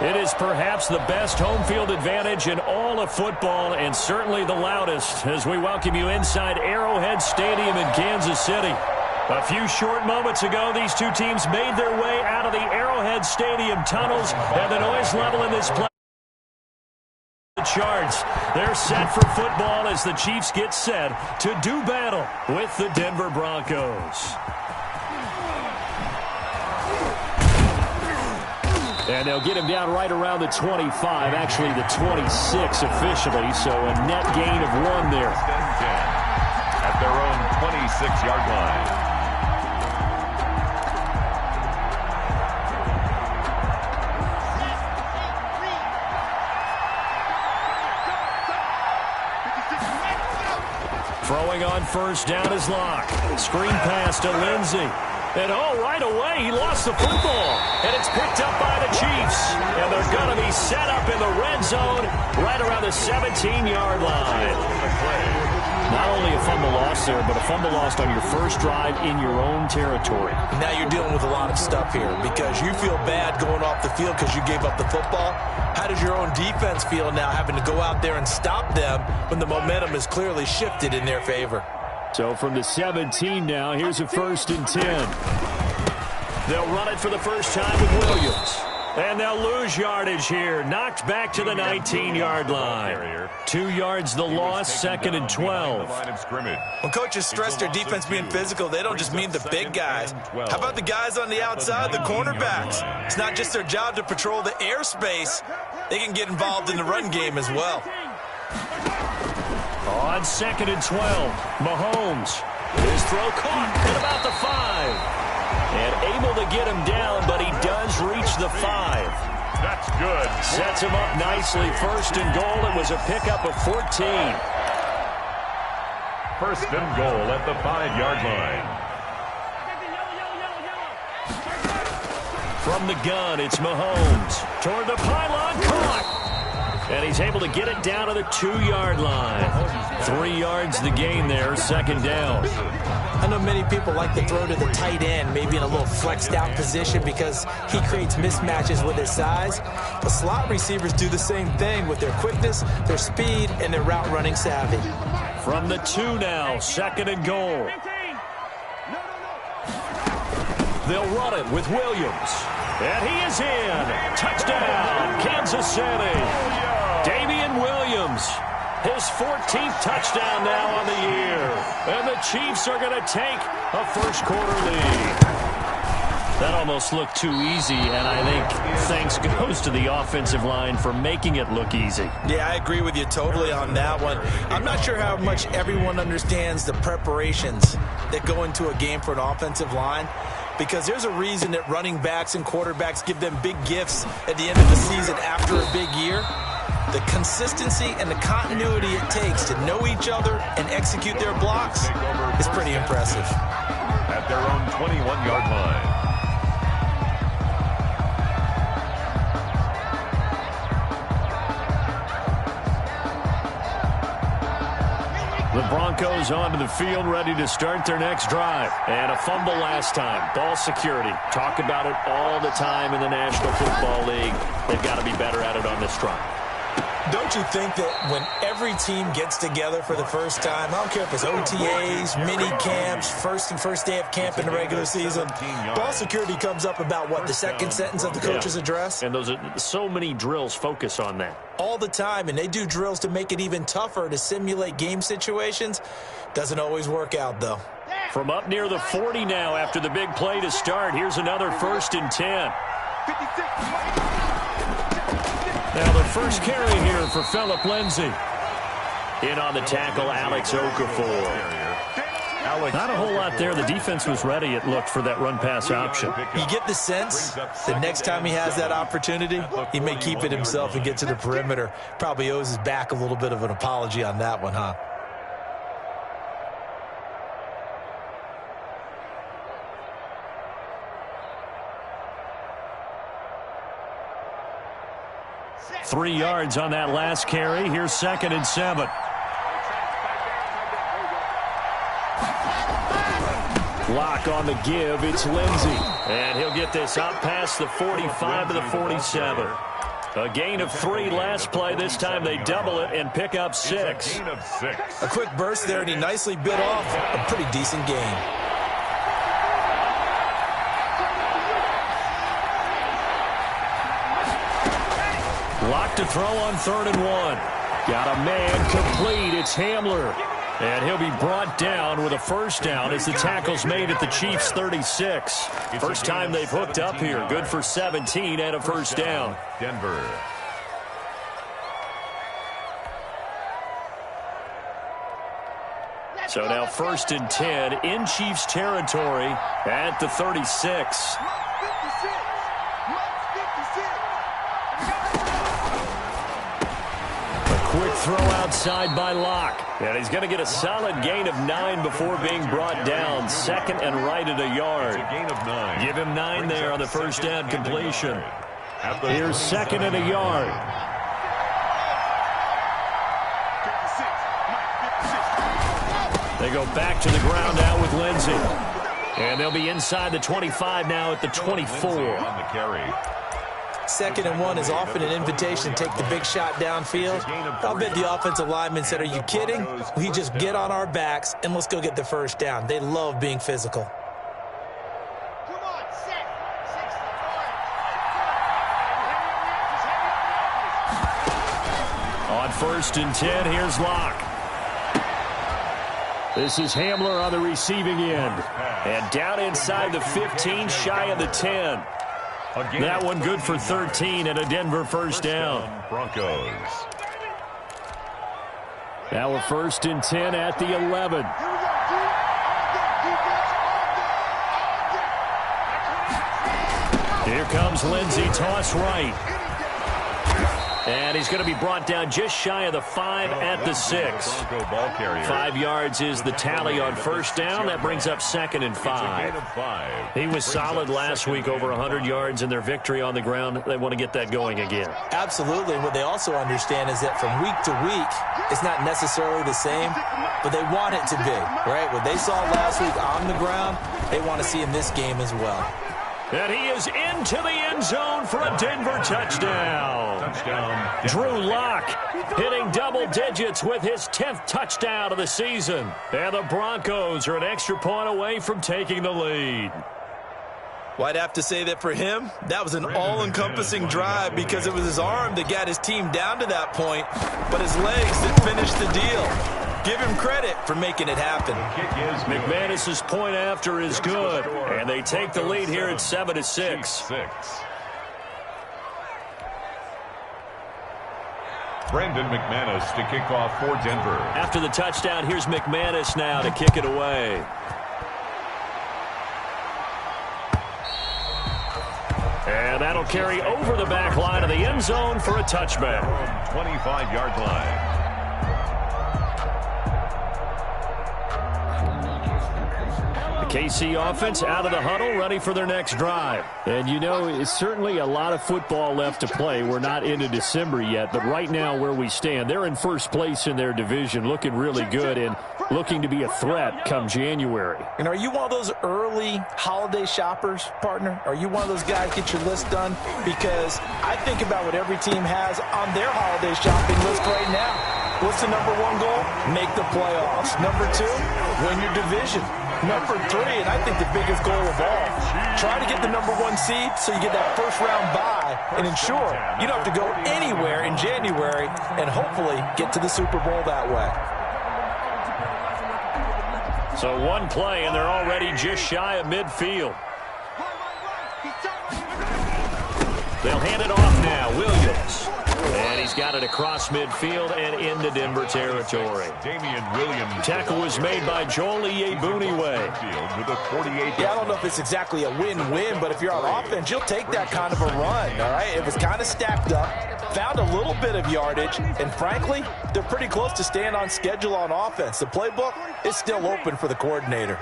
It is perhaps the best home field advantage in all of football, and certainly the loudest, as we welcome you inside Arrowhead Stadium in Kansas City. A few short moments ago, these two teams made their way out of the Arrowhead Stadium tunnels, and the noise level in this play charts. They're set for football as the Chiefs get set to do battle with the Denver Broncos. And they'll get him down right around the 25, actually the 26 officially, so a net gain of 1 there. At their own 26-yard line. Throwing on first down is Locke. Screen pass to Lindsey. And right away, he lost the football. And it's picked up by the Chiefs. And they're going to be set up in the red zone right around the 17-yard line. Not only a fumble loss there, but a fumble lost on your first drive in your own territory. Now you're dealing with a lot of stuff here because you feel bad going off the field because you gave up the football. How does your own defense feel now having to go out there and stop them when the momentum is clearly shifted in their favor? So from the 17 now, here's a 1st and 10. They'll run it for the first time with Williams. And they'll lose yardage here. Knocked back to the 19-yard line. 2 yards the loss, 2nd and 12. When coaches stress their defense being physical, they don't just mean the big guys. How about the guys on the outside, the cornerbacks? It's not just their job to patrol the airspace. They can get involved in the run game as well. On 2nd and 12, Mahomes. His throw caught at about the 5. And able to get him down, but he does reach the 5. That's good. Sets him up nicely. 1st and goal. It was a pickup of 14. 1st and goal at the 5-yard line. From the gun, it's Mahomes. Toward the pylon, caught. And he's able to get it down to the 2-yard line. 3 yards the gain there, 2nd down. I know many people like to throw to the tight end, maybe in a little flexed out position because he creates mismatches with his size. But slot receivers do the same thing with their quickness, their speed, and their route running savvy. From the 2 now, 2nd and goal. They'll run it with Williams. And he is in. Touchdown, Kansas City. Damian Williams. His 14th touchdown now on the year. And the Chiefs are going to take a first-quarter lead. That almost looked too easy, and I think thanks goes to the offensive line for making it look easy. Yeah, I agree with you totally on that one. I'm not sure how much everyone understands the preparations that go into a game for an offensive line, because there's a reason that running backs and quarterbacks give them big gifts at the end of the season after a big year. The consistency and the continuity it takes to know each other and execute their blocks is pretty impressive. At their own 21-yard line. The Broncos onto the field, ready to start their next drive. And a fumble last time. Ball security. Talk about it all the time in the National Football League. They've got to be better at it on this drive. Don't you think that when every team gets together for the first time, I don't care if it's OTAs, mini camps, first day of camp in the regular season, ball security comes up about, what, the second sentence of the coach's address? And those are so many drills focus on that. All the time, and they do drills to make it even tougher to simulate game situations. Doesn't always work out, though. From up near the 40 now after the big play to start, here's another 1st and 10. Now the first carry here for Phillip Lindsay. In on the tackle, Alex Okafor. Not a whole lot there. The defense was ready, it looked, for that run-pass option. You get the sense that next time he has that opportunity, he may keep it himself and get to the perimeter. Probably owes his back a little bit of an apology on that one, huh? Three yards on that last carry. Here's 2nd and 7. Lock on the give. It's Lindsey. And he'll get this up past the 45 to the 47. A gain of 3 last play. This time they double it and pick up 6. A quick burst there, and he nicely bit off a pretty decent gain. Lock to throw on 3rd and 1. Got a man complete. It's Hamler. And he'll be brought down with a first down as the tackle's made at the Chiefs' 36. First time they've hooked up here. Good for 17 and a first down. Denver. So now 1st and 10 in Chiefs territory at the 36. Quick throw outside by Locke. And he's going to get a solid gain of 9 before being brought down. 2nd and right at a yard. A gain of 9. Give him 9 there on the first down completion. Here's 2nd and a yard. They go back to the ground now with Lindsey. And they'll be inside the 25 now at the 24. On the carry. 2nd and 1 is often an invitation to take the big shot downfield. I'll bet the offensive lineman said, are you kidding? We just get on our backs and let's go get the first down. They love being physical. On 1st and 10, here's Locke. This is Hamler on the receiving end. And down inside the 15, shy of the 10. That one good for 13 and a Denver first down. Broncos. Now a 1st and 10 at the 11. Here comes Lindsey, toss right. And he's going to be brought down just shy of the 5 at the 6. 5 yards is the tally on first down. That brings up 2nd and 5. He was solid last week, over 100 yards in their victory on the ground. They want to get that going again. Absolutely. And what they also understand is that from week to week, it's not necessarily the same, but they want it to be, right? What they saw last week on the ground, they want to see in this game as well. And he is into the end zone for a Denver touchdown. Touchdown. Drew Lock hitting double digits with his 10th touchdown of the season. And the Broncos are an extra point away from taking the lead. Well, I'd have to say that for him, that was an all-encompassing drive because it was his arm that got his team down to that point, but his legs that finished the deal. Give him credit for making it happen. McManus's point after is good, and they take the lead here at 7-6. Brandon McManus to kick off for Denver. After the touchdown, here's McManus now to kick it away. And that'll carry over the back line of the end zone for a touchback. 25-yard line. KC offense out of the huddle, ready for their next drive. And, you know, it's certainly a lot of football left to play. We're not into December yet, but right now where we stand, they're in first place in their division, looking really good and looking to be a threat come January. And are you one of those early holiday shoppers, partner? Are you one of those guys get your list done? Because I think about what every team has on their holiday shopping list right now. What's the number 1 goal? Make the playoffs. Number 2, win your division. Number 3, and I think the biggest goal of all, try to get the number 1 seed so you get that first-round bye and ensure you don't have to go anywhere in January and hopefully get to the Super Bowl that way. So 1 play, and they're already just shy of midfield. They'll hand it off now. Williams. And he's got it across midfield and into Denver territory. Damian Williams. Tackle was made by Joel Iyiegbuniwe. With a 48. Yeah, I don't know if it's exactly a win-win, but if you're on offense, you'll take that kind of a run, all right? It was kind of stacked up, found a little bit of yardage, and frankly, they're pretty close to staying on schedule on offense. The playbook is still open for the coordinator.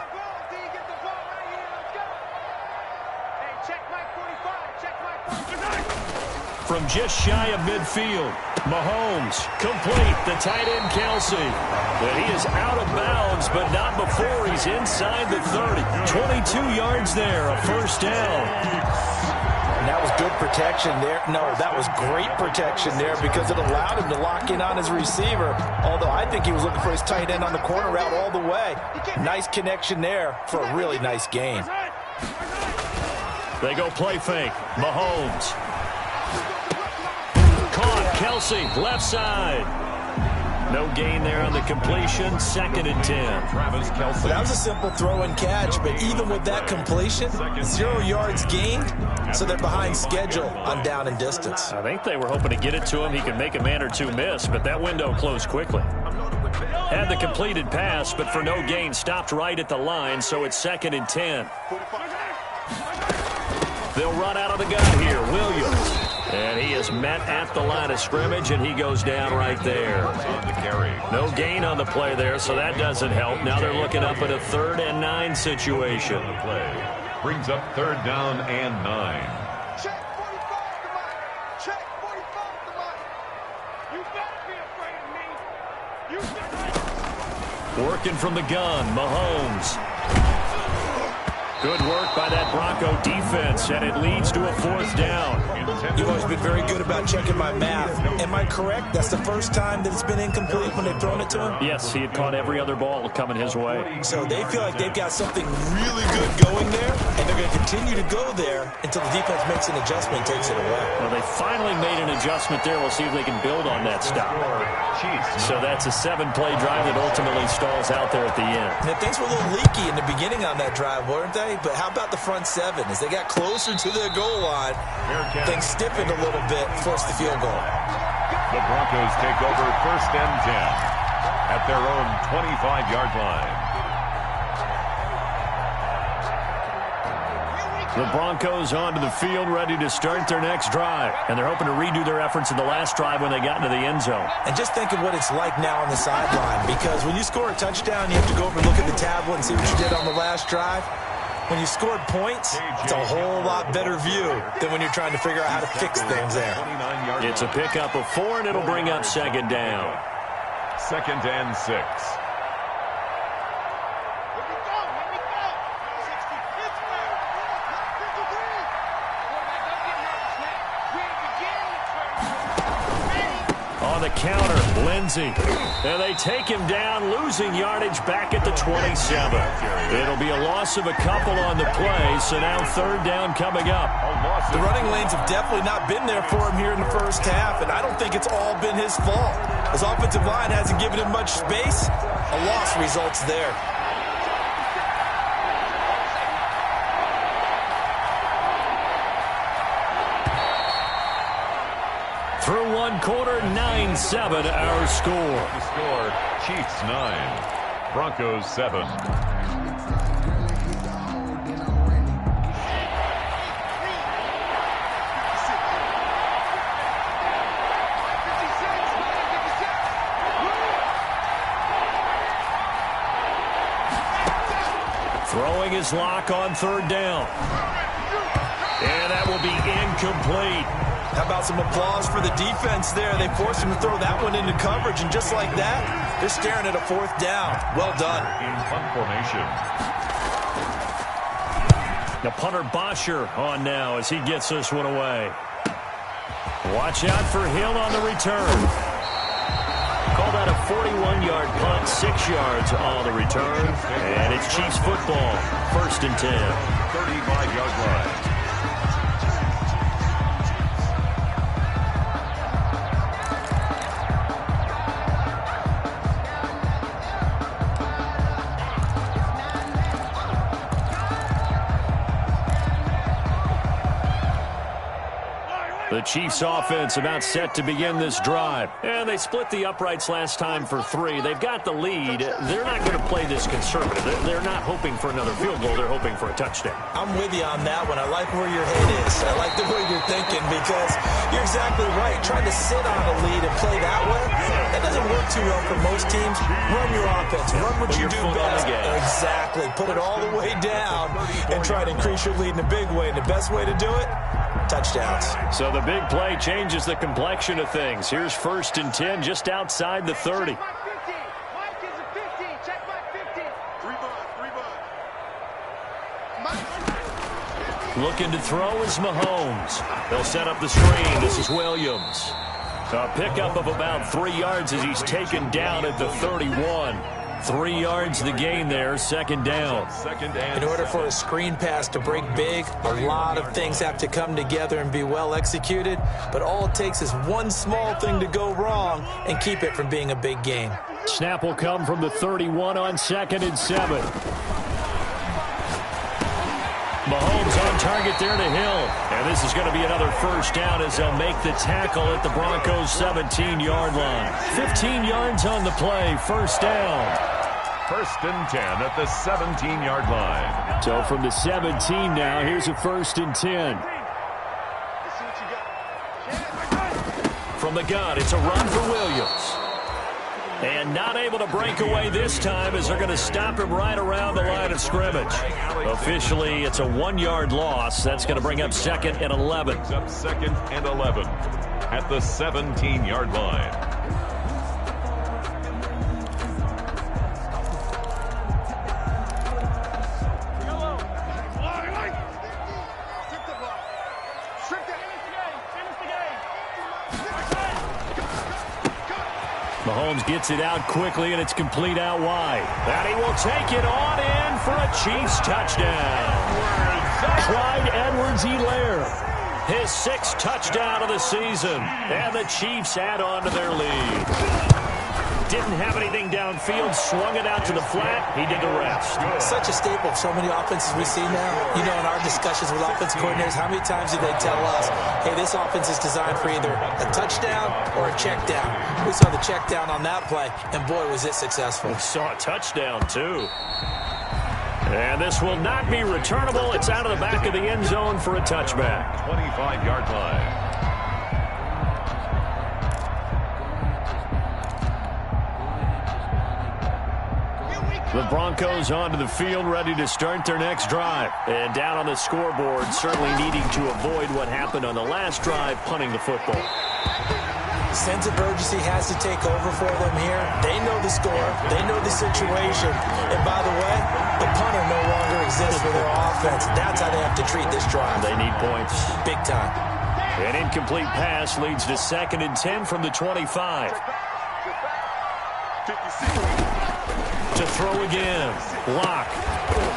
From just shy of midfield, Mahomes complete. The tight end, Kelsey. And he is out of bounds, but not before he's inside the 30. 22 yards there, a first down. And that was good protection there. No, that was great protection there because it allowed him to lock in on his receiver. Although I think he was looking for his tight end on the corner route all the way. Nice connection there for a really nice gain. They go play fake. Mahomes. Caught. Kelsey, left side. No gain there on the completion. 2nd and 10. Travis Kelsey. That was a simple throw and catch, but even with that completion, 0 yards gained, so they're behind schedule on down and distance. I think they were hoping to get it to him. He could make a man or two miss, but that window closed quickly. Had the completed pass, but for no gain, stopped right at the line, so it's 2nd and 10. They'll run out of the gun here. Williams. And he is met at the line of scrimmage, and he goes down right there. No gain on the play there, so that doesn't help. Now they're looking up at a 3rd and 9 situation. The play brings up 3rd down and 9. Check 45 to Mike. Check 45 to Mike. You better be afraid of me. You better. Working from the gun, Mahomes. Good work by that Bronco defense, and it leads to a 4th down. You've always been very good about checking my math. Am I correct? That's the first time that it's been incomplete when they've thrown it to him? Yes, he had caught every other ball coming his way. So they feel like they've got something really good going there, and they're going to continue to go there until the defense makes an adjustment and takes it away. Well, they finally made an adjustment there. We'll see if they can build on that stop. So that's a 7-play drive that ultimately stalls out there at the end. And things were a little leaky in the beginning on that drive, weren't they? But how about the front 7? As they got closer to their goal line, things stiffened a little bit, forced the field goal. The Broncos take over 1st and 10 at their own 25-yard line. The Broncos onto the field, ready to start their next drive. And they're hoping to redo their efforts in the last drive when they got into the end zone. And just think of what it's like now on the sideline, because when you score a touchdown, you have to go over and look at the tablet and see what you did on the last drive. When you scored points, it's a whole lot better view than when you're trying to figure out how to fix things there. It's a pickup of 4, and it'll bring up 2nd down. 2nd and 6. On the counter, Lindsey. And they take him down, losing yardage back at the 27. It'll be a loss of a couple on the play, so now 3rd down coming up. The running lanes have definitely not been there for him here in the first half, and I don't think it's all been his fault. His offensive line hasn't given him much space. A loss results there. Through 1 quarter, 9-7 our score. The score, Chiefs 9, Broncos 7. Throwing his lock on 3rd down. And that will be incomplete. How about some applause for the defense there? They forced him to throw that one into coverage, and just like that, they're staring at a 4th down. Well done. In punt formation. The punter Bosher on now as he gets this one away. Watch out for Hill on the return. Call that a 41-yard punt, 6 yards on the return. And it's Chiefs football, 1st and 10. 35-yard line. The Chiefs offense about set to begin this drive. And they split the uprights last time for 3. They've got the lead. They're not going to play this conservative. They're not hoping for another field goal. They're hoping for a touchdown. I'm with you on that one. I like where your head is. I like the way you're thinking, because you're exactly right. Trying to sit on a lead and play that way, that doesn't work too well for most teams. Run your offense. Run what you do best. Exactly. Put it all the way down and try to increase your lead in a big way. And the best way to do it, touchdowns. So the big play changes the complexion of things. Here's 1st and 10 just outside the 30. Mike is a 15. Check Mike 15. 3 bud. Looking to throw is Mahomes. They'll set up the screen. This is Williams. A pickup of about 3 yards as he's taken down at the 31. 3 yards the gain there, second down. In order for a screen pass to break big, a lot of things have to come together and be well executed, but all it takes is one small thing to go wrong and keep it from being a big gain. Snap will come from the 31 on 2nd and 7. Mahomes on target there to Hill. And this is going to be another first down as they'll make the tackle at the Broncos' 17-yard line. 15 yards on the play, first down. 1st and 10 at the 17-yard line. So from the 17 now, here's a 1st and 10. From the gun, it's a run for Williams. And not able to break away this time as they're going to stop him right around the line of scrimmage. Officially, it's a 1-yard loss. That's going to bring up 2nd and 11. Up 2nd and 11 at the 17-yard line. Mahomes gets it out quickly, and it's complete out wide. And he will take it on in for a Chiefs touchdown. Clyde Edwards-Helaire, his 6th touchdown of the season. And the Chiefs add on to their lead. Didn't have anything downfield, swung it out to the flat. He did the rest. Such a staple of so many offenses we see now. You know, in our discussions with offensive coordinators, how many times do they tell us, hey, this offense is designed for either a touchdown or a check down. We saw the check down on that play, and boy, was it successful. We saw a touchdown, too. And this will not be returnable. It's out of the back of the end zone for a touchback. 25-yard line. The Broncos onto the field, ready to start their next drive. And down on the scoreboard, certainly needing to avoid what happened on the last drive, punting the football. Sense of urgency has to take over for them here. They know the score. They know the situation. And by the way, the punter no longer exists for their offense. That's how they have to treat this drive. They need points. Big time. An incomplete pass leads to 2nd and 10 from the 25. To throw again. Block.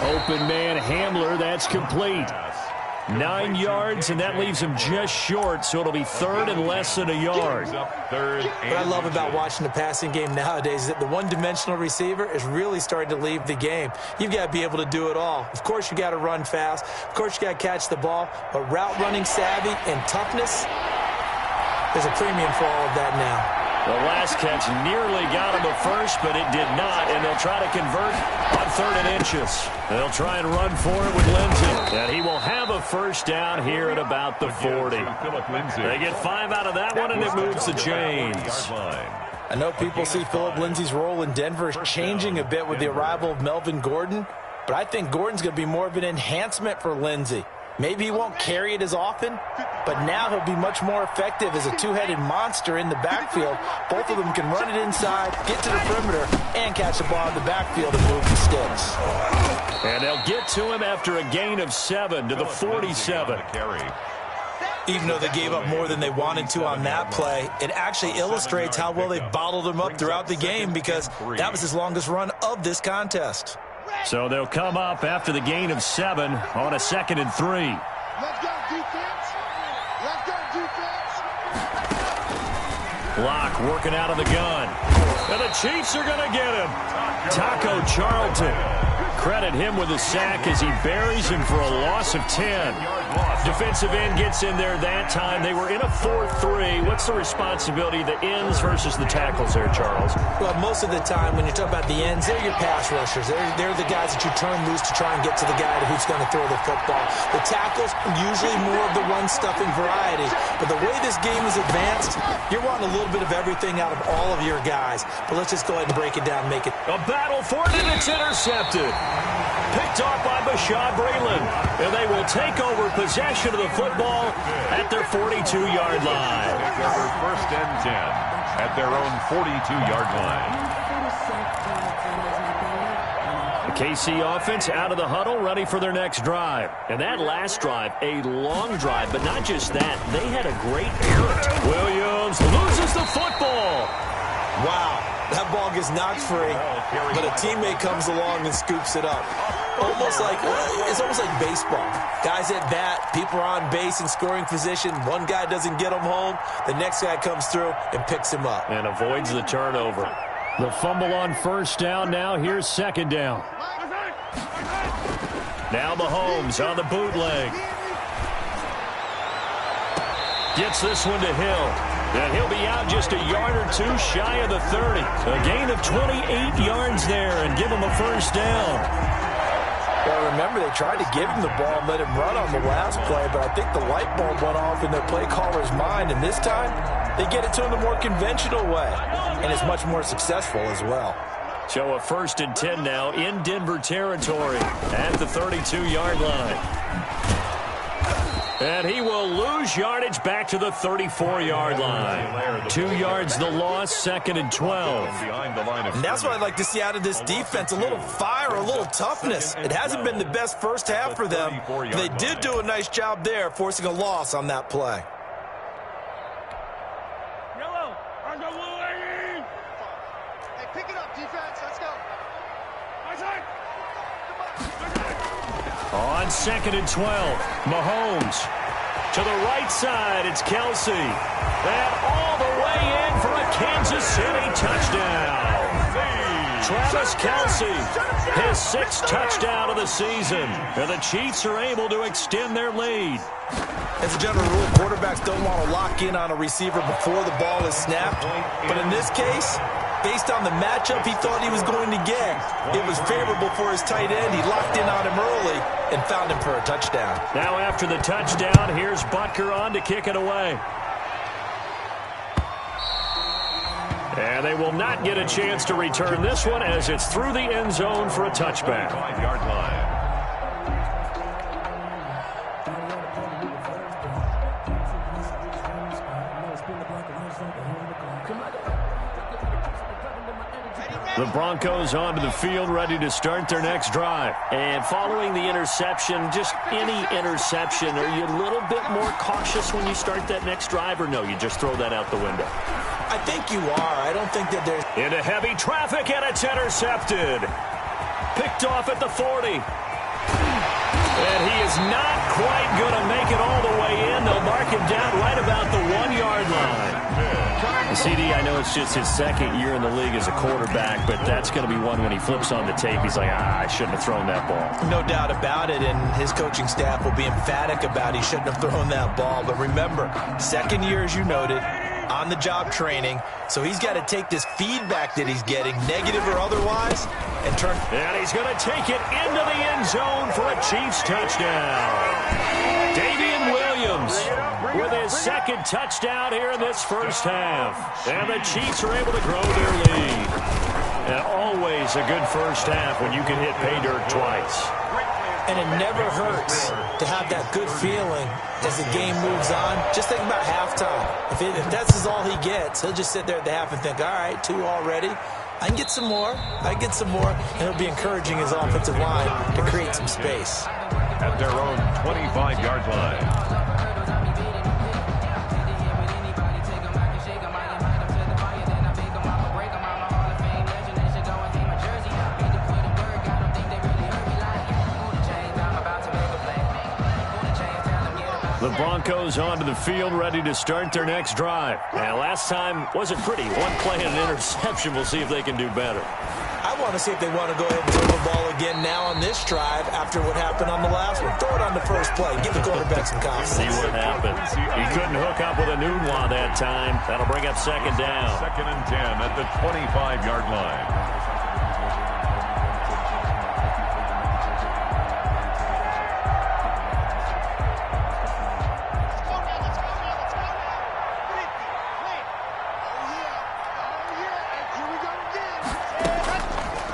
Open man Hamler. That's complete. 9 yards, and that leaves him just short, so it'll be 3rd and less than a yard. What I love about watching the passing game nowadays is that the one-dimensional receiver is really starting to leave the game. You've got to be able to do it all. Of course, you got to run fast. Of course, you got to catch the ball. But route running savvy and toughness, there's a premium for all of that now. The last catch nearly got him a first, but it did not, and they'll try to convert on 3rd and inches. They'll try and run for it with Lindsey, and he will have a first down here at about the 40. They get 5 out of that one, and it moves the chains. I know people see Philip Lindsay's role in Denver changing a bit with the arrival of Melvin Gordon, but I think Gordon's going to be more of an enhancement for Lindsay. Maybe he won't carry it as often, but now he'll be much more effective as a two-headed monster in the backfield. Both of them can run it inside, get to the perimeter, and catch the ball in the backfield and move the sticks. And they'll get to him after a gain of 7 to the 47. Even though they gave up more than they wanted to on that play, it actually illustrates how well they bottled him up throughout the game because that was his longest run of this contest. So they'll come up after the gain of 7 on a 2nd and 3. Let's go, defense. Let's go, defense. Block working out of the gun. And the Chiefs are going to get him. Taco Charlton. Credit him with a sack as he buries him for a loss of 10. Defensive end gets in there that time. They were in a 4-3. What's the responsibility of the ends versus the tackles there, Charles? Well, most of the time when you talk about the ends, they're your pass rushers. They're the guys that you turn loose to try and get to the guy who's going to throw the football. The tackles, usually more of the run-stuffing variety. But the way this game is advanced, you're wanting a little bit of everything out of all of your guys. But let's just go ahead and break it down and make it. A battle for it, and it's intercepted. Picked off by Bashaud Breeland. And they will take over possession of the football at their 42-yard line. Over 1st and 10 at their own 42-yard line. The KC offense out of the huddle, ready for their next drive. And that last drive, a long drive, but not just that. They had a great errant. Williams loses the football. Wow, that ball gets knocked free, but a teammate comes along and scoops it up. It's almost like baseball. Guys at bat, people are on base in scoring position. One guy doesn't get him home. The next guy comes through and picks him up. And avoids the turnover. The fumble on first down. Now here's second down. Now Mahomes on the bootleg. Gets this one to Hill. And he'll be out just a yard or two shy of the 30. A gain of 28 yards there and give him a first down. Well, remember, they tried to give him the ball and let him run on the last play, but I think the light bulb went off in their play caller's mind, and this time they get it to him the more conventional way, and it's much more successful as well. So a 1st and 10 now in Denver territory at the 32-yard line. And he will lose yardage back to the 34-yard line. 2 yards the loss, 2nd and 12. And that's what I'd like to see out of this defense, a little fire, a little toughness. It hasn't been the best first half for them, but they did do a nice job there, forcing a loss on that play. Hey, pick it up, defense. Let's go. On 2nd and 12, Mahomes. To the right side, it's Kelsey. And all the way in for a Kansas City touchdown. Travis Kelsey, his 6th touchdown of the season. And the Chiefs are able to extend their lead. As a general rule, quarterbacks don't want to lock in on a receiver before the ball is snapped. But in this case, based on the matchup he thought he was going to get, it was favorable for his tight end. He locked in on him early and found him for a touchdown. Now after the touchdown, here's Butker on to kick it away. And they will not get a chance to return this one as it's through the end zone for a touchback. 5-yard line. The Broncos onto the field, ready to start their next drive. And following the interception, just any interception, are you a little bit more cautious when you start that next drive, or no, you just throw that out the window? I think you are. I don't think that there's... Into heavy traffic, and it's intercepted. Picked off at the 40. And he is not quite going to make it all the way in. They'll mark him down right about the 1-yard line. CD, I know it's just his 2nd year in the league as a quarterback, but that's going to be one when he flips on the tape. He's like, I shouldn't have thrown that ball. No doubt about it, and his coaching staff will be emphatic about he shouldn't have thrown that ball. But remember, 2nd year, as you noted, on-the-job training, so he's got to take this feedback that he's getting, negative or otherwise, and turn... And he's going to take it into the end zone for a Chiefs touchdown. Davian Williams with his 2nd touchdown here in this first half. And the Chiefs are able to grow their lead. And always a good first half when you can hit pay dirt twice. And it never hurts to have that good feeling as the game moves on. Just think about halftime. If that's all he gets, he'll just sit there at the half and think, all right, 2 already. I can get some more. I can get some more. And he'll be encouraging his offensive line to create some space. At their own 25-yard line. The Broncos onto the field, ready to start their next drive. And last time wasn't pretty. 1 play and an interception. We'll see if they can do better. I want to see if they want to go ahead and throw the ball again now on this drive after what happened on the last one. Throw it on the first play. Give the quarterback some confidence. See what happens. He couldn't hook up with a Nunwa that time. That'll bring up 2nd down. 2nd and 10 at the 25-yard line.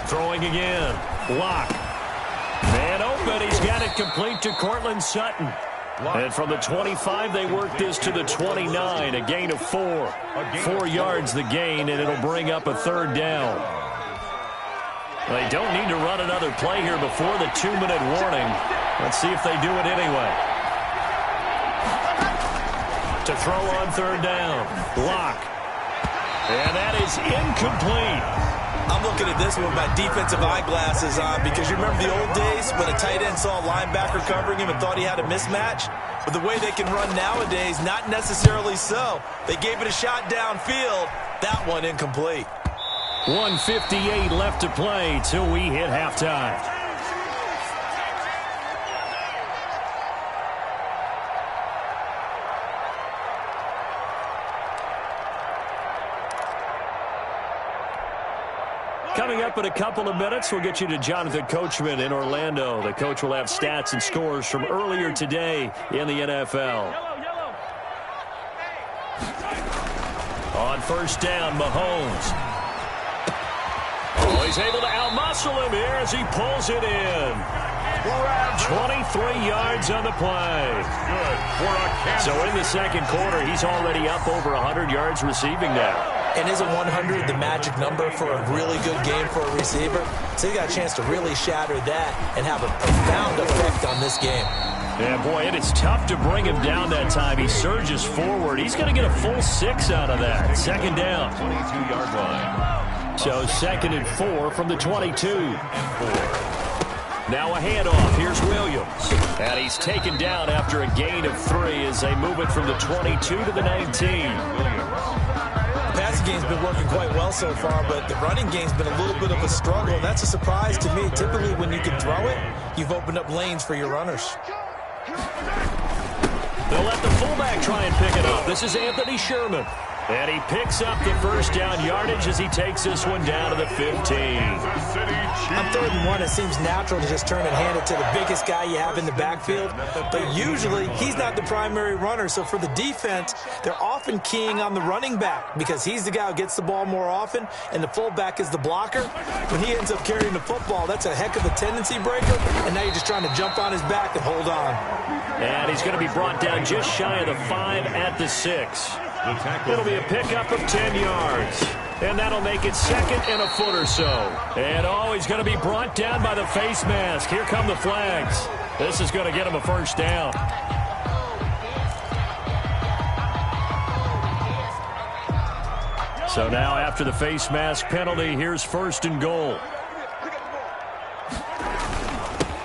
Throwing again. Lock. Man open. He's got it complete to Cortland Sutton. And from the 25, they work this to the 29. A gain of 4. 4 yards the gain, and it'll bring up a 3rd down. They don't need to run another play here before the 2-minute warning. Let's see if they do it anyway. To throw on third down. Block. And that is incomplete. I'm looking at this one with my defensive eyeglasses on because you remember the old days when a tight end saw a linebacker covering him and thought he had a mismatch? But the way they can run nowadays, not necessarily so. They gave it a shot downfield. That one incomplete. 1:58 left to play till we hit halftime. Coming up in a couple of minutes, we'll get you to Jonathan Coachman in Orlando. The coach will have stats and scores from earlier today in the NFL. On first down, Mahomes. Oh, he's able to outmuscle him here as he pulls it in. 23 yards on the play. So in the second quarter, he's already up over 100 yards receiving now. And isn't 100 the magic number for a really good game for a receiver? So he got a chance to really shatter that and have a profound effect on this game. Yeah, boy, it is tough to bring him down that time. He surges forward. He's going to get a full 6 out of that. Second down. 22-yard line. So 2nd and 4 from the 22. Now a handoff. Here's Williams. And he's taken down after a gain of 3 as they move it from the 22 to the 19. The passing game's been working quite well so far, but the running game's been a little bit of a struggle, and that's a surprise to me. Typically, when you can throw it, you've opened up lanes for your runners. They'll let the fullback try and pick it up. This is Anthony Sherman. And he picks up the first down yardage as he takes this one down to the 15. On 3rd and 1, it seems natural to just turn and hand it to the biggest guy you have in the backfield. But usually, he's not the primary runner. So for the defense, they're often keying on the running back because he's the guy who gets the ball more often, and the fullback is the blocker. When he ends up carrying the football, that's a heck of a tendency breaker, and now you're just trying to jump on his back and hold on. And he's going to be brought down just shy of the 5 at the 6. It'll be a pickup of 10 yards. And that'll make it 2nd and a foot or so. And, oh, he's going to be brought down by the face mask. Here come the flags. This is going to get him a first down. So now after the face mask penalty, here's 1st and goal.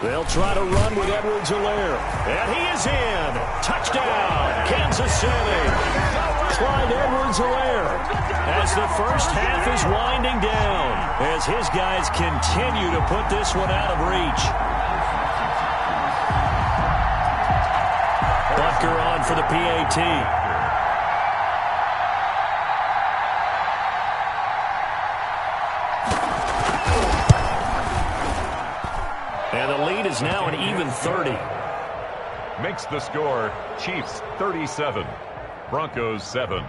They'll try to run with Edwards-Helaire. And he is in. Touchdown, Kansas City. Clyde Edwards-Helaire as the first half is winding down as his guys continue to put this one out of reach. Butker on for the PAT. And the lead is now an even 30. Makes the score Chiefs 37. Broncos 7.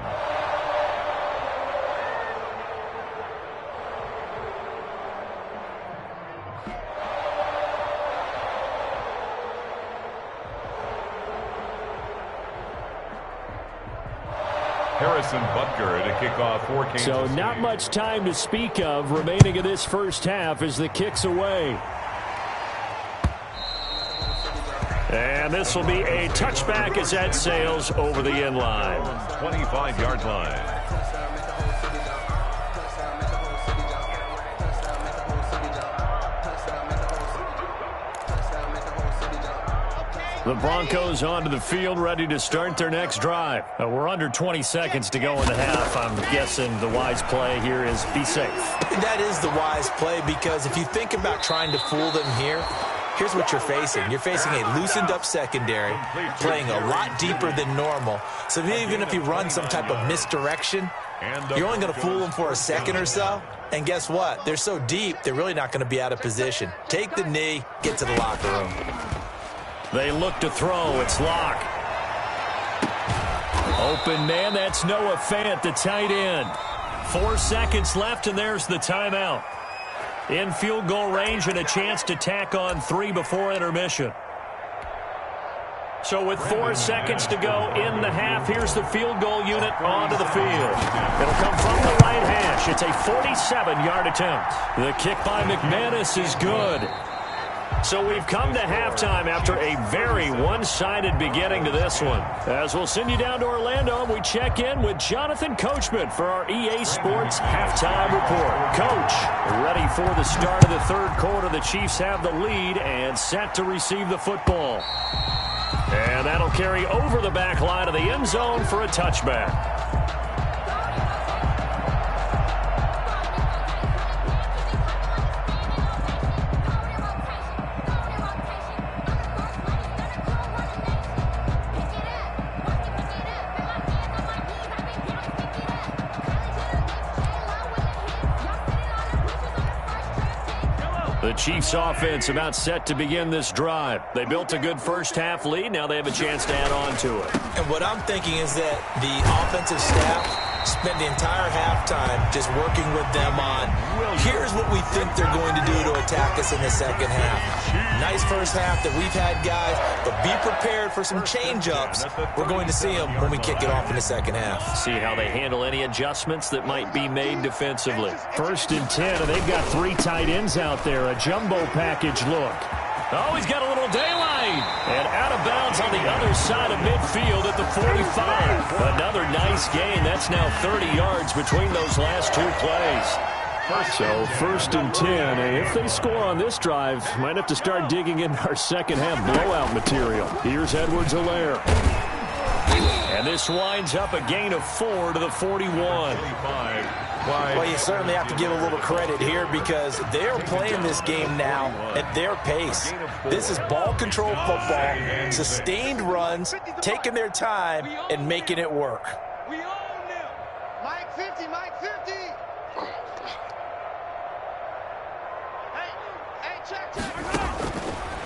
Harrison Butker to kick off for Kansas So City. not much time to speak of remaining in this first half as the kick's away. And this will be a touchback as that sails over the end line. 25-yard line. The Broncos onto the field, ready to start their next drive. We're under 20 seconds to go in the half. I'm guessing the wise play here is be safe. That is the wise play because if you think about trying to fool them here, here's what you're facing. You're facing a loosened-up secondary, playing a lot deeper than normal. So even if you run some type of misdirection, you're only going to fool them for a second or so. And guess what? They're so deep, they're really not going to be out of position. Take the knee, get to the locker room. They look to throw. It's Locke. Open man, that's Noah Fant, the tight end. 4 seconds left, and there's the timeout. In field goal range and a chance to tack on 3 before intermission. So with 4 seconds to go in the half, here's the field goal unit onto the field. It'll come from the right hash. It's a 47-yard attempt. The kick by McManus is good. So we've come to halftime after a very one-sided beginning to this one. As we'll send you down to Orlando, we check in with Jonathan Coachman for our EA Sports Halftime Report. Coach, ready for the start of the third quarter. The Chiefs have the lead and set to receive the football. And that'll carry over the back line of the end zone for a touchback. The Chiefs offense about set to begin this drive. They built a good first-half lead. Now they have a chance to add on to it. And what I'm thinking is that the offensive staff spent the entire halftime just working with them on, here's what we think they're going to do to attack us in the second half. Nice first half that we've had, guys, but be prepared for some change-ups. We're going to see them when we kick it off in the second half. See how they handle any adjustments that might be made defensively. 1st and 10, and they've got 3 tight ends out there. A jumbo package look. Oh, he's got a little daylight. And out of bounds on the other side of midfield at the 45. Another nice gain. That's now 30 yards between those last 2 plays. So 1st and 10, and if they score on this drive, might have to start digging in our second half blowout material. Here's Edwards-Helaire. And this winds up a gain of 4 to the 41. Well, you certainly have to give a little credit here because they're playing this game now at their pace. This is ball control football, sustained runs, taking their time, and making it work. We own them. Mike 50, Mike 50. Hey, check.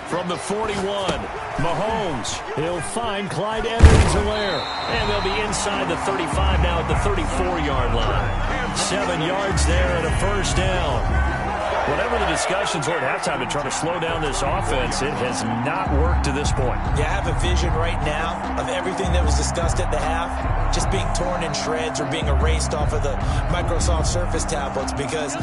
From the 41, Mahomes. He'll find Clyde Edwards-Helaire. And they'll be inside the 35 now at the 34-yard line. 7 yards there and a first down. Whatever the discussions were at halftime to try to slow down this offense, it has not worked to this point. Yeah, I have a vision right now of everything that was discussed at the half just being torn in shreds or being erased off of the Microsoft Surface tablets because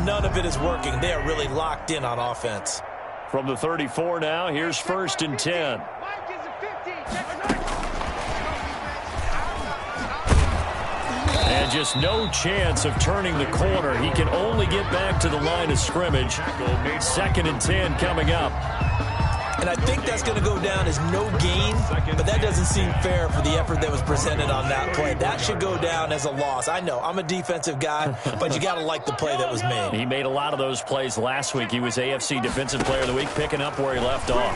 none of it is working. They are really locked in on offense. From the 34 now, here's 1st and 10. Mike is a 50. And just no chance of turning the corner. He can only get back to the line of scrimmage. 2nd and 10 coming up. And I think that's going to go down as no gain, but that doesn't seem fair for the effort that was presented on that play. That should go down as a loss. I know, I'm a defensive guy, but you got to like the play that was made. He made a lot of those plays last week. He was AFC Defensive Player of the Week, picking up where he left off.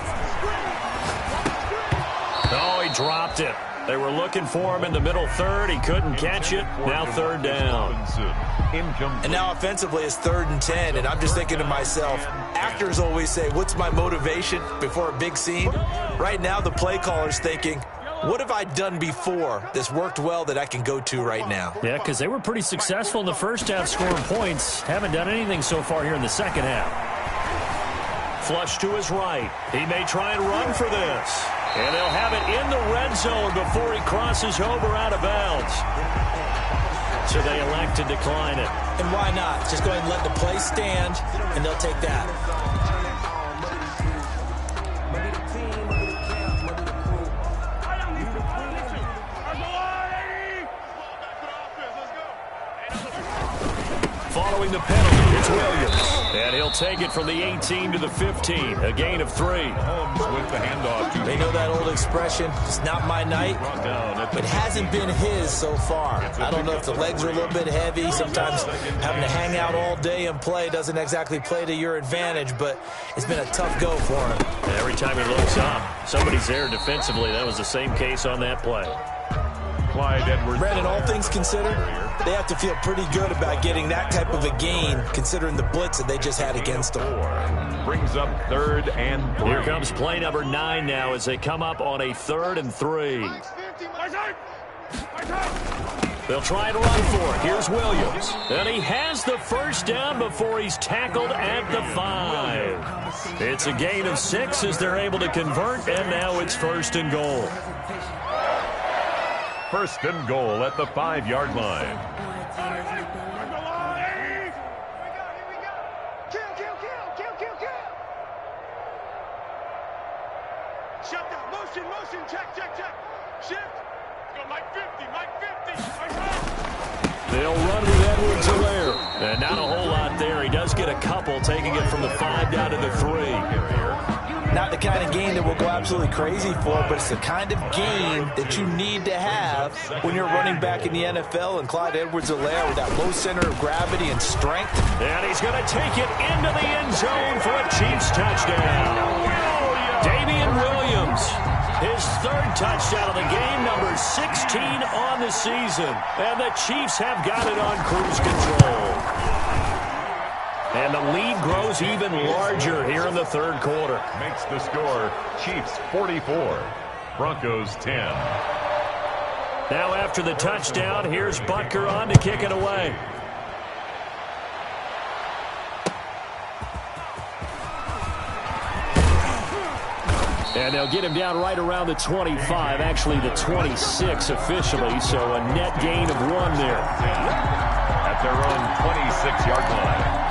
Oh, he dropped it. They were looking for him in the middle third. He couldn't catch it. Now 3rd down. And now offensively it's 3rd and 10, and I'm just thinking to myself, actors always say, what's my motivation before a big scene? Right now the play caller's thinking, what have I done before that's worked well that I can go to right now? Yeah, because they were pretty successful in the first half scoring points. Haven't done anything so far here in the second half. Flush to his right. He may try and run for this. And they'll have it in the red zone before he crosses over out of bounds. So they elect to decline it. And why not? Just go ahead and let the play stand, and they'll take that. Following the penalty, it's Williams. And he'll take it from the 18 to the 15. A gain of 3. Holmes with the handoff. They know that old expression, it's not my night. It hasn't been his so far. I don't know if the legs are a little bit heavy. Sometimes having to hang out all day and play doesn't exactly play to your advantage, but it's been a tough go for him. And every time he looks up, somebody's there defensively. That was the same case on that play. Clyde Edwards. Brandon, all things considered, they have to feel pretty good about getting that type of a gain considering the blitz that they just had against them. Brings up 3rd and 3. Here comes play number 9 now as they come up on a 3rd and 3. They'll try to run for it. Here's Williams. And he has the first down before he's tackled at the 5. It's a gain of 6 as they're able to convert, and now it's 1st and goal. 1st and goal at the 5-yard line. Shut down. Motion. Check. Shift. Go Mike 50. They'll run with Edwards-Helaire. And not a whole lot there. He does get a couple, taking it from the 5 down to the 3. Not the kind of game that we'll go absolutely crazy for, but it's the kind of game that you need to have when you're running back in the NFL, and Clyde Edwards-Helaire with that low center of gravity and strength. And he's going to take it into the end zone for a Chiefs touchdown. Damian Williams, his 3rd touchdown of the game, number 16 on the season. And the Chiefs have got it on cruise control. And the lead grows even larger here in the 3rd quarter. Makes the score Chiefs 44, Broncos 10. Now after the touchdown, here's Butker on to kick it away. And they'll get him down right around the 25, actually the 26 officially, so a net gain of 1 there. At their own 26-yard line.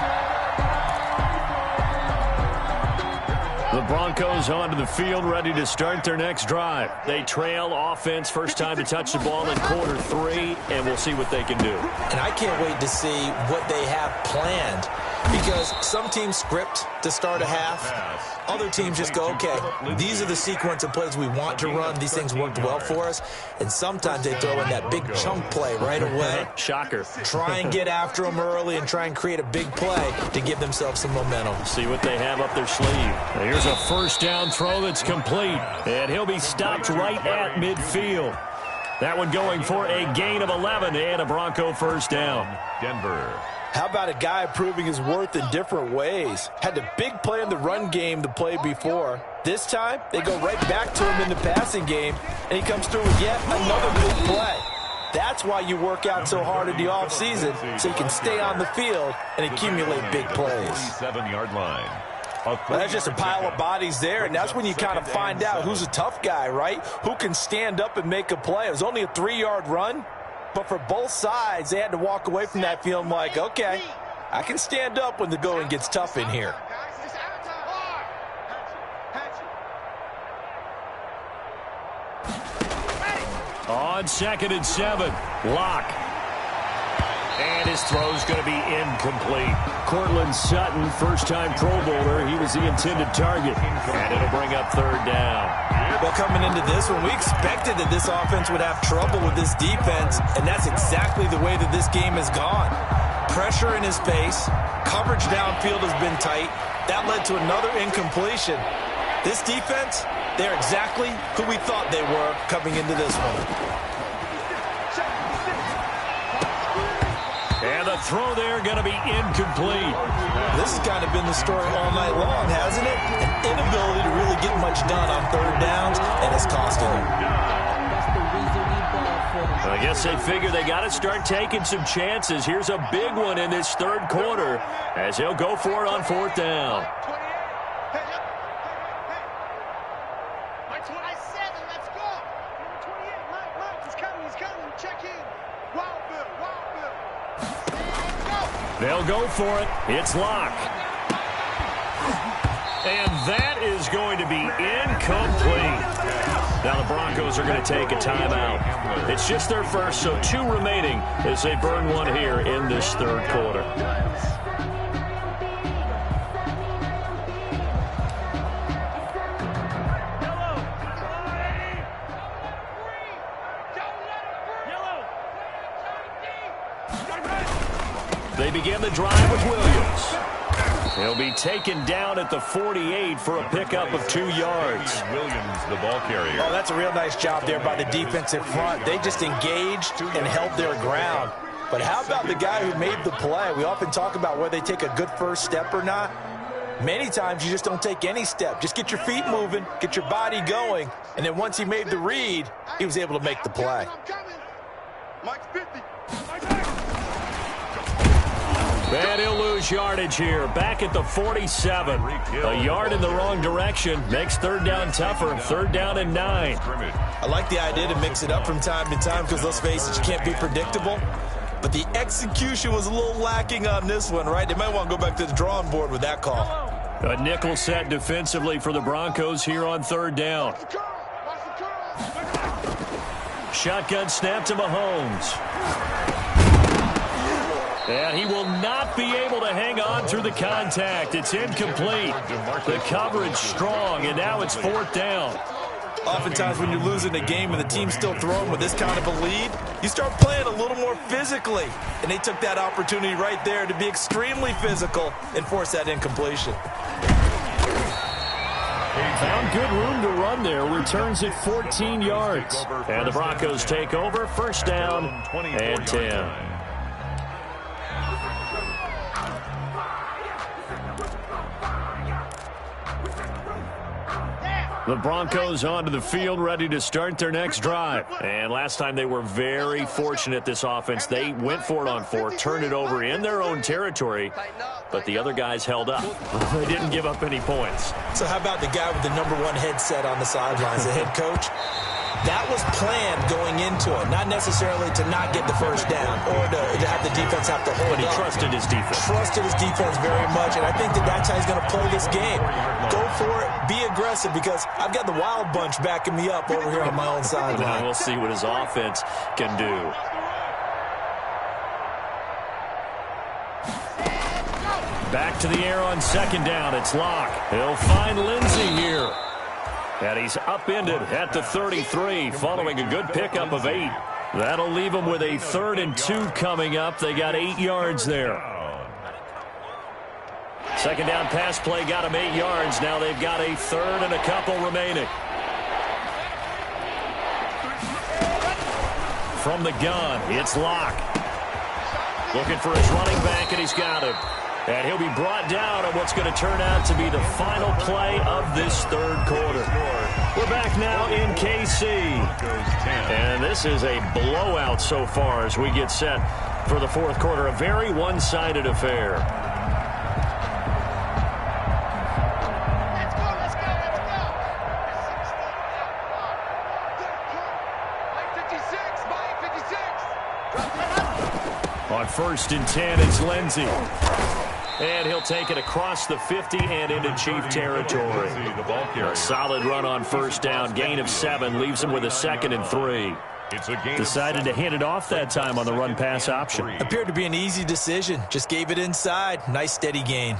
The Broncos onto the field, ready to start their next drive. They trail offense, first time to touch the ball in quarter 3, and we'll see what they can do. And I can't wait to see what they have planned, because some teams script to start a half. Other teams just go, okay, these are the sequence of plays we want to run. These things worked well for us. And sometimes they throw in that big chunk play right away. Shocker. Try and get after them early and try and create a big play to give themselves some momentum. See what they have up their sleeve. Here's a first down throw that's complete. And he'll be stopped right at midfield. That one going for a gain of 11 and a Bronco first down. Denver. How about a guy proving his worth in different ways? Had the big play in the run game the play before. This time, they go right back to him in the passing game, and he comes through with yet another big play. That's why you work out so hard in the offseason, so you can stay on the field and accumulate big plays. 7-yard line. Well, that's just a pile of bodies there, and that's when you kind of find out who's a tough guy, right? Who can stand up and make a play. It was only a 3-yard run, but for both sides, they had to walk away from that feeling like, okay, I can stand up when the going gets tough in here. On 2nd and 7, Locke. And his throw's going to be incomplete. Cortland Sutton, first-time Pro Bowler. He was the intended target. And it'll bring up 3rd down. Well, coming into this one, we expected that this offense would have trouble with this defense, and that's exactly the way that this game has gone. Pressure in his face. Coverage downfield has been tight. That led to another incompletion. This defense, they're exactly who we thought they were coming into this one. And the throw there going to be incomplete. This has kind of been the story all night long, hasn't it? An inability to really get much done on 3rd downs, and it's costing them. I guess they figure they got to start taking some chances. Here's a big one in this 3rd quarter as he'll go for it on 4th down. They'll go for it. It's Locke. And that is going to be incomplete. Now the Broncos are going to take a timeout. It's just their first, so 2 remaining as they burn one here in this 3rd quarter. They begin the drive with Williams. He'll be taken down at the 48 for a pickup of 2 yards. Williams, the ball carrier. Oh, that's a real nice job there by the defensive front. They just engaged and held their ground. But how about the guy who made the play? We often talk about whether they take a good first step or not. Many times you just don't take any step. Just get your feet moving, get your body going, and then once he made the read, he was able to make the play. Mike's 50. And he'll lose yardage here. Back at the 47. A yard in the wrong direction. Makes third down tougher. 3rd down and 9. I like the idea to mix it up from time to time because, let's face it, you can't be predictable. But the execution was a little lacking on this one, right? They might want to go back to the drawing board with that call. A nickel set defensively for the Broncos here on 3rd down. Shotgun snap to Mahomes. And he will not be able to hang on through the contact. It's incomplete. The coverage strong, and now it's 4th down. Oftentimes when you're losing a game and the team's still throwing with this kind of a lead, you start playing a little more physically. And they took that opportunity right there to be extremely physical and force that incompletion. Found good room to run there. Returns it 14 yards. And the Broncos take over. 1st down and 10. The Broncos onto the field, ready to start their next drive. And last time they were very fortunate, this offense. They went for it on 4, turned it over in their own territory, but the other guys held up. They didn't give up any points. So how about the guy with the #1 headset on the sidelines, the head coach? That was planned going into it, not necessarily to not get the first down or to have the defense have to hold But he up. trusted his defense. Trusted his defense very much, and I think that's how he's going to play this game. Go for it, be aggressive, because I've got the wild bunch backing me up over here on my own Now sideline. we'll see what his offense can do. Back to the air on 2nd down. It's Locke. He'll find Lindsey here. And he's upended at the 33, following a good pickup of 8. That'll leave him with a 3rd and 2 coming up. They got 8 yards there. 2nd down pass play got him 8 yards. Now they've got a 3rd and a couple remaining. From the gun, it's Locke. Looking for his running back, and he's got him. And he'll be brought down on what's going to turn out to be the final play of this 3rd quarter. We're back now in KC. And this is a blowout so far as we get set for the 4th quarter. A very one-sided affair. Let's go. On 1st and 10, it's Lindsey. And he'll take it across the 50 and into Chief territory. A solid run on 1st down. Gain of 7 leaves him with a 2nd and 3. Decided to hand it off that time on the run-pass option. Appeared to be an easy decision. Just gave it inside. Nice steady gain.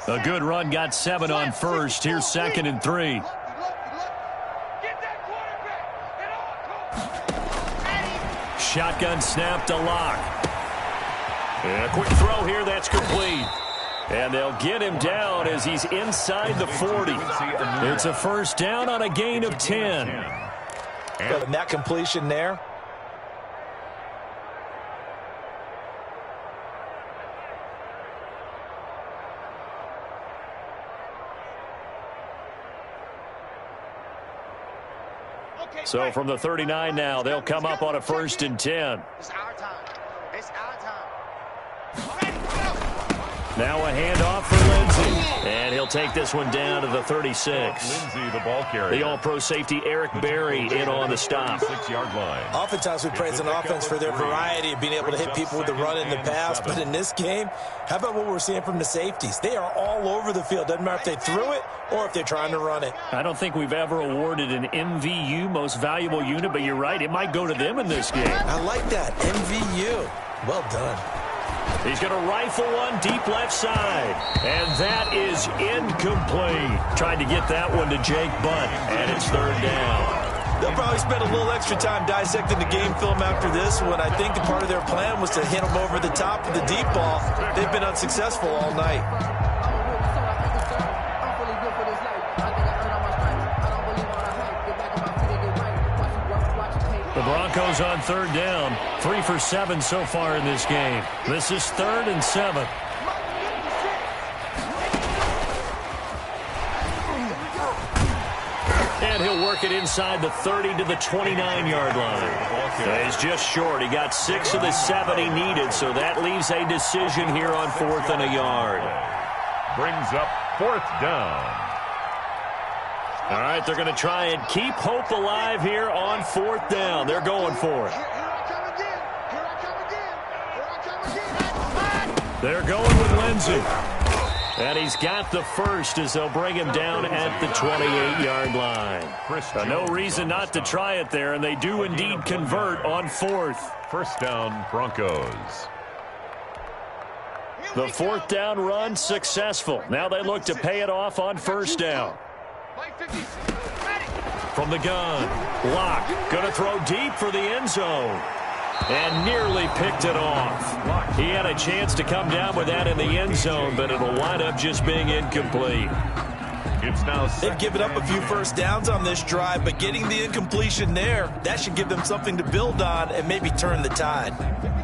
A good run, got 7 on 1st. Here's 2nd and 3. Get that quarterback. Shotgun snap to Locke. And a quick throw here, that's complete. And they'll get him down as he's inside the 40. It's a 1st down on a gain of 10. And that completion there. So from the 39 now, they'll come up on a 1st and 10. It's our time. It's our time. Now a handoff for Lindsey. And he'll take this one down to the 36. Lindsey, the ball carrier. The all-pro safety Eric Berry in on the stop. 6-yard line. Oftentimes we praise an offense for their variety of being able to hit people with the run and the pass. But in this game, how about what we're seeing from the safeties? They are all over the field. Doesn't matter if they threw it or if they're trying to run it. I don't think we've ever awarded an MVU, most valuable unit, but you're right, it might go to them in this game. I like that. MVU. Well done. He's going to rifle one deep left side. And that is incomplete. Tried to get that one to Jake Butt, and it's 3rd down. They'll probably spend a little extra time dissecting the game film after this one. I think the part of their plan was to hit them over the top of the deep ball. They've been unsuccessful all night. The Broncos on 3rd down. 3 for 7 so far in this game. This is 3rd and 7. mark it inside the 30 to the 29-yard line. He's just short. He got 6 of the 7 he needed, so that leaves a decision here on 4th and a yard. Brings up 4th down. All right, they're going to try and keep hope alive here on 4th down. They're going for it. They're going with Lindsey. And he's got the first as they'll bring him down at the 28-yard line. No reason not to try it there, and they do indeed convert on 4th. 1st down, Broncos. The 4th down run successful. Now they look to pay it off on 1st down. From the gun, Locke going to throw deep for the end zone. And nearly picked it off. He had a chance to come down with that in the end zone, but it'll wind up just being incomplete. It's now They've given up a few first downs on this drive, but getting the incompletion there, that should give them something to build on and maybe turn the tide.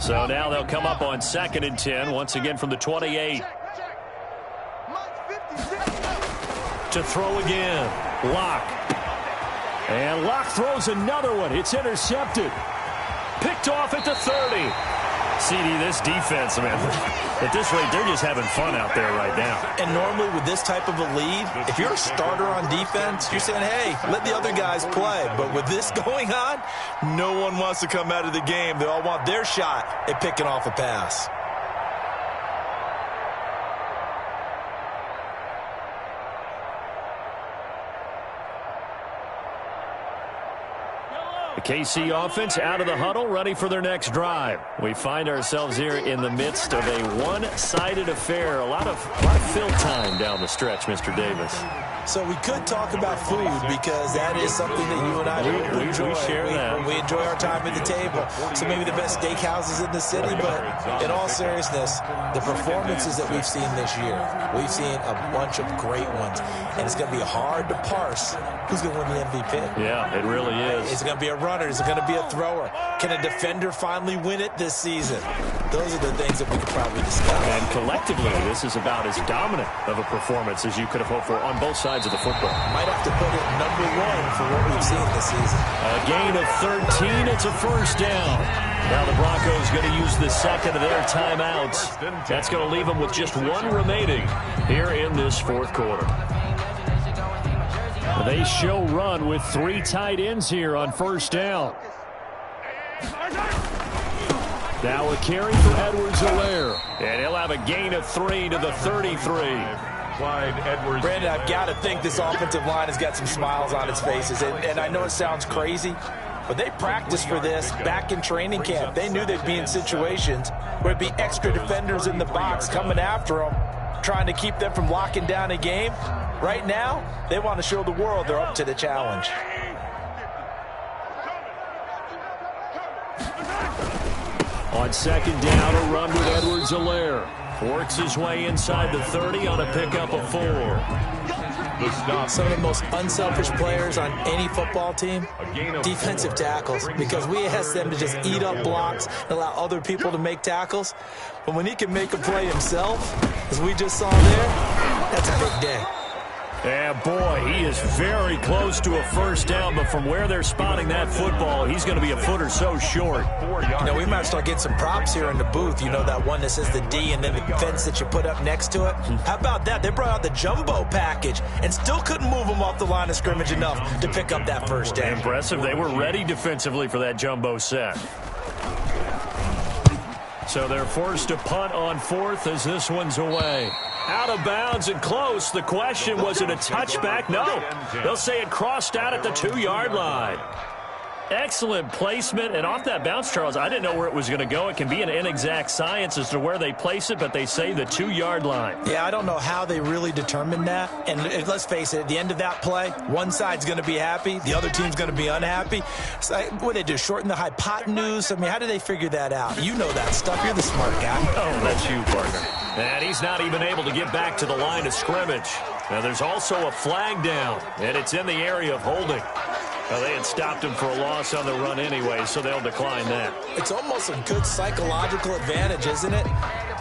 So now they'll come up on 2nd and 10, once again from the 28. To throw again, Locke. And Locke throws another one. It's intercepted. Picked off at the 30. CD, this defense, man, at this rate, they're just having fun out there right now. And normally with this type of a lead, if you're a starter on defense, you're saying, hey, let the other guys play. But with this going on, no one wants to come out of the game. They all want their shot at picking off a pass. The KC offense out of the huddle, ready for their next drive. We find ourselves here in the midst of a one-sided affair. A lot of fill time down the stretch, Mr. Davis. So we could talk about food because that is something that you and I enjoy. We share that. We enjoy our time at the table. So maybe the best steakhouses in the city, but in all seriousness, the performances that we've seen this year, we've seen a bunch of great ones. And it's going to be hard to parse who's going to win the MVP. Yeah, it really is. Is it going to be a runner? Is it going to be a thrower? Can a defender finally win it this season? Those are the things that we could probably discuss. And collectively, this is about as dominant of a performance as you could have hoped for on both sides of the football. Might have to put it #1 for what we've seen this season. A gain of 13. It's a first down. Now the Broncos going to use the second of their timeouts. That's going to leave them with just one remaining here in this 4th quarter. They show run with 3 tight ends here on 1st down. Now a carry for Edwards-Helaire. And he'll have a gain of 3 to the 33. Clyde Edwards. Brandon, I've got to think this offensive line has got some smiles on its faces. And I know it sounds crazy, but they practiced for this back in training camp. They knew they'd be in situations where it'd be extra defenders in the box coming after them, trying to keep them from locking down a game. Right now, they want to show the world they're up to the challenge. On 2nd down, a run with Edwards-Helaire. Works his way inside the 30 on a pickup of 4. Some of the most unselfish players on any football team, defensive tackles, because we ask them to just eat up blocks and allow other people to make tackles. But when he can make a play himself, as we just saw there, that's a big day. And boy, he is very close to a first down, but from where they're spotting that football, he's going to be a foot or so short. You know, we might start getting some props here in the booth. You know, that one that says the D and then the fence that you put up next to it. How about that? They brought out the jumbo package and still couldn't move them off the line of scrimmage enough to pick up that first down. Impressive. They were ready defensively for that jumbo set. So they're forced to punt on 4th as this one's away. Out of bounds and close. The question, was it a touchback? No. They'll say it crossed out at the 2-yard line. Excellent placement. And off that bounce, Charles, I didn't know where it was going to go. It can be an inexact science as to where they place it, but they say the 2-yard line. Yeah, I don't know how they really determined that. And let's face it, at the end of that play, one side's going to be happy, the other team's going to be unhappy. So, what they do, shorten the hypotenuse? I mean, how do they figure that out? You know that stuff. You're the smart guy. Oh, that's you, partner. And he's not even able to get back to the line of scrimmage. Now, there's also a flag down, and it's in the area of holding. Well, they had stopped him for a loss on the run anyway, so they'll decline that. It's almost a good psychological advantage, isn't it?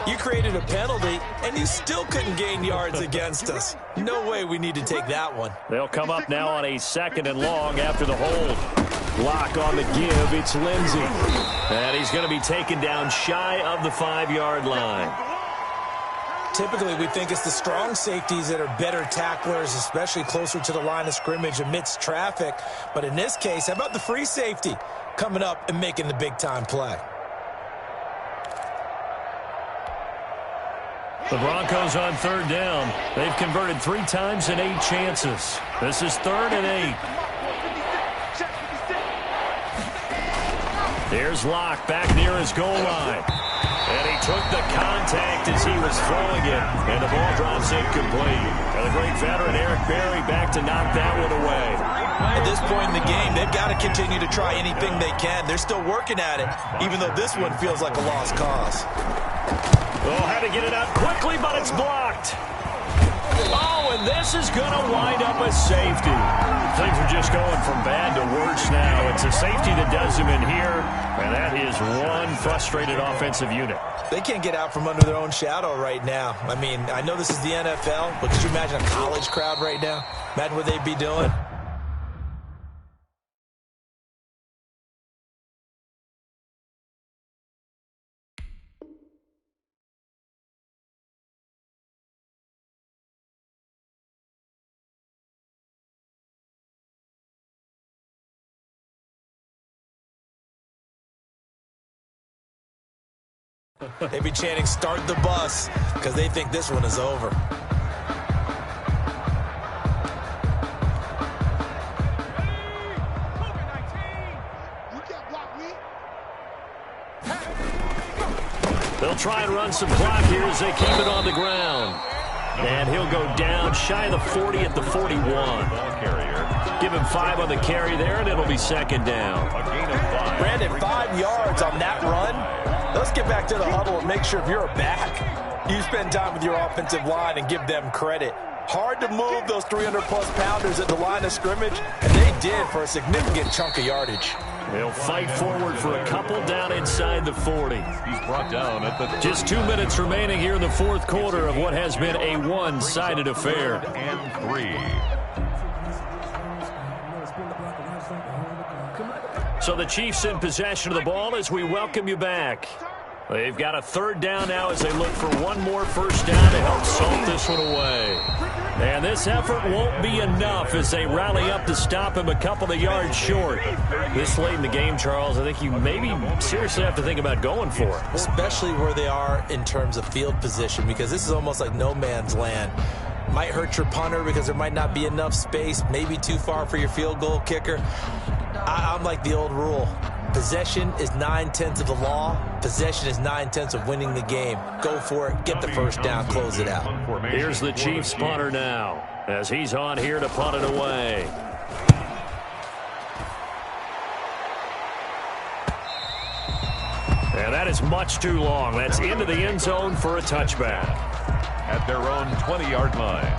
You created a penalty, and you still couldn't gain yards against us. No way we need to take that one. They'll come up now on a 2nd and long after the hold. Block on the give. It's Lindsey. And he's going to be taken down shy of the 5-yard line. Typically, we think it's the strong safeties that are better tacklers, especially closer to the line of scrimmage amidst traffic. But in this case, how about the free safety coming up and making the big-time play? The Broncos on 3rd down. They've converted 3 times in 8 chances. This is 3rd and 8. Here's Locke back near his goal line. And he took the contact as he was throwing it. And the ball drops incomplete. And the great veteran Eric Berry back to knock that one away. At this point in the game, they've got to continue to try anything they can. They're still working at it, even though this one feels like a lost cause. Oh, had to get it out quickly, but it's blocked. Oh, and this is going to wind up a safety. Things are just going from bad to worse now. It's a safety that does him in here, and that is one frustrated offensive unit. They can't get out from under their own shadow right now. I mean, I know this is the NFL, but could you imagine a college crowd right now? Imagine what they'd be doing. They'd be chanting, "Start the bus," because they think this one is over. They'll try and run some clock here as they keep it on the ground. And he'll go down shy of the 40 at the 41. Give him 5 on the carry there, and it'll be 2nd down. Brandon, 5 yards on that run. Let's get back to the huddle and make sure if you're a back, you spend time with your offensive line and give them credit. Hard to move those 300-plus pounders at the line of scrimmage, and they did for a significant chunk of yardage. They'll fight forward for a couple down inside the 40. He's brought down at the Just 2 minutes remaining here in the 4th quarter of what has been a one-sided affair. and 3. So the Chiefs in possession of the ball as we welcome you back. They've got a 3rd down now as they look for one more 1st down to help salt this one away. And this effort won't be enough as they rally up to stop him a couple of yards short. This late in the game, Charles, I think you maybe seriously have to think about going for it. Especially where they are in terms of field position, because this is almost like no man's land. Might hurt your punter because there might not be enough space, maybe too far for your field goal kicker. I'm like the old rule. Possession is 9/10 of the law. Possession is 9/10 of winning the game. Go for it. Get the 1st down. Close it out. Here's the Chiefs punter now as he's on here to punt it away. And that is much too long. That's into the end zone for a touchback. At their own 20-yard line.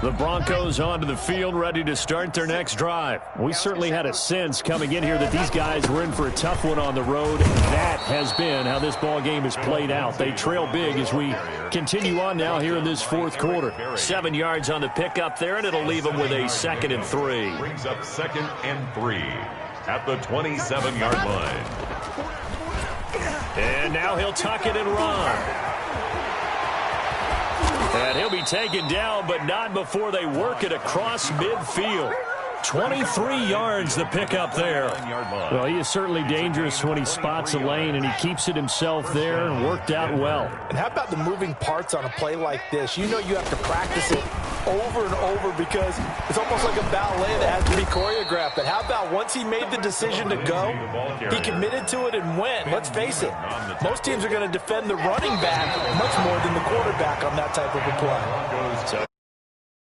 The Broncos onto the field, ready to start their next drive. We certainly had a sense coming in here that these guys were in for a tough one on the road. That has been how this ball game has played out. They trail big as we continue on now here in this 4th quarter. 7 yards on the pickup there, and it'll leave them with a 2nd and 3. Brings up 2nd and 3 at the 27-yard line. And now he'll tuck it and run. And he'll be taken down, but not before they work it across midfield. 23 yards the pickup there. Well, he is certainly dangerous when he spots a lane, and he keeps it himself there and worked out well. And how about the moving parts on a play like this? You know you have to practice it over and over because it's almost like a ballet that has to be choreographed. But how about once he made the decision to go, he committed to it and went. Let's face it, most teams are going to defend the running back much more than the quarterback on that type of a play.